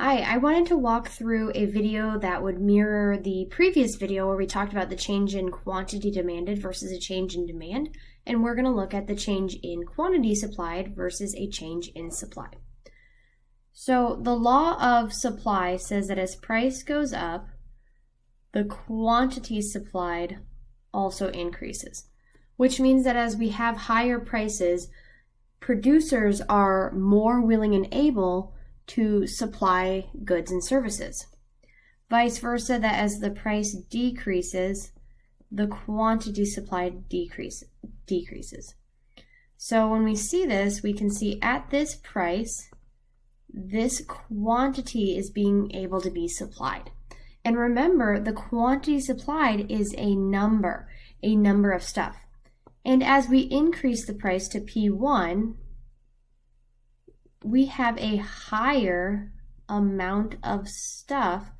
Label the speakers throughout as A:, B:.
A: Hi, I wanted to walk through a video that would mirror the previous video where we talked about the change in quantity demanded versus a change in demand, and we're going to look at the change in quantity supplied versus a change in supply. So the law of supply says that as price goes up, the quantity supplied also increases, which means that as we have higher prices, producers are more willing and able to supply goods and services. Vice versa, that as the price decreases, the quantity supplied decreases. So when we see this, we can see at this price, this quantity is being able to be supplied. And remember, the quantity supplied is a number of stuff. And as we increase the price to P1, we have a higher amount of stuff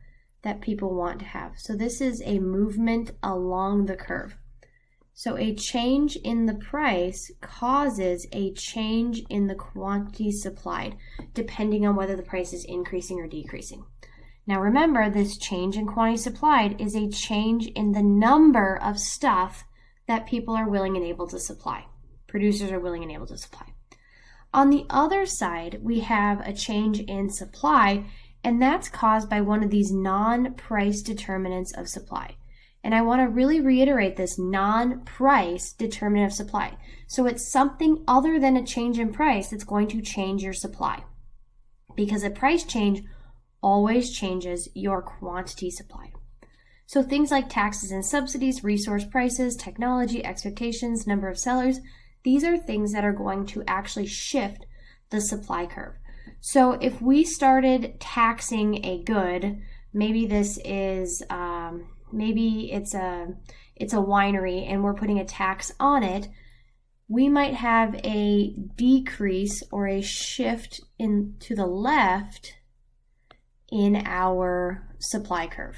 A: that people want to have. So this is a movement along the curve. So a change in the price causes a change in the quantity supplied, depending on whether the price is increasing or decreasing. Now remember, this change in quantity supplied is a change in the number of stuff that people are willing and able to supply. Producers are willing and able to supply. On the other side, we have a change in supply, and that's caused by one of these non-price determinants of supply. And I want to really reiterate this non-price determinant of supply. So it's something other than a change in price that's going to change your supply, because a price change always changes your quantity supply. So things like taxes and subsidies, resource prices, technology, expectations, number of sellers, these are things that are going to actually shift the supply curve. So if we started taxing a good, maybe this is, maybe it's a winery and we're putting a tax on it, we might have a decrease or a shift to the left in our supply curve.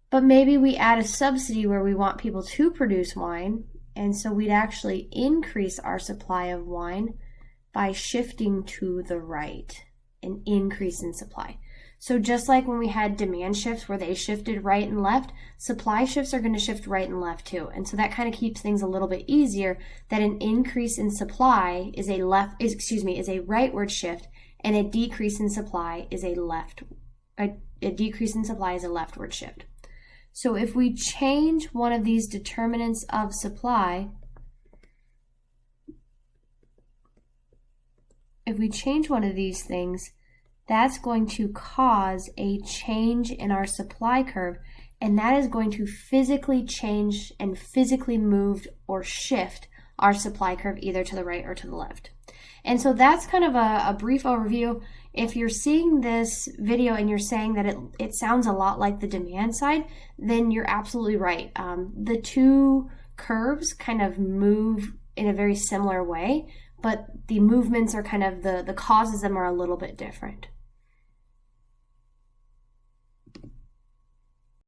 A: But maybe we add a subsidy where we want people to produce wine, and so we'd actually increase our supply of wine by shifting to the right, an increase in supply. So just like when we had demand shifts where they shifted right and left, supply shifts are going to shift right and left too. And so that kind of keeps things a little bit easier, that an increase in supply is a rightward shift, and a decrease in supply is a leftward shift. So if we change one of these determinants of supply, if we change one of these things, that's going to cause a change in our supply curve, and that is going to physically change and physically move or shift our supply curve either to the right or to the left. And so that's kind of a brief overview. If you're seeing this video and you're saying that it sounds a lot like the demand side, then you're absolutely right. The two curves kind of move in a very similar way, but the movements are kind of, the causes of them are a little bit different.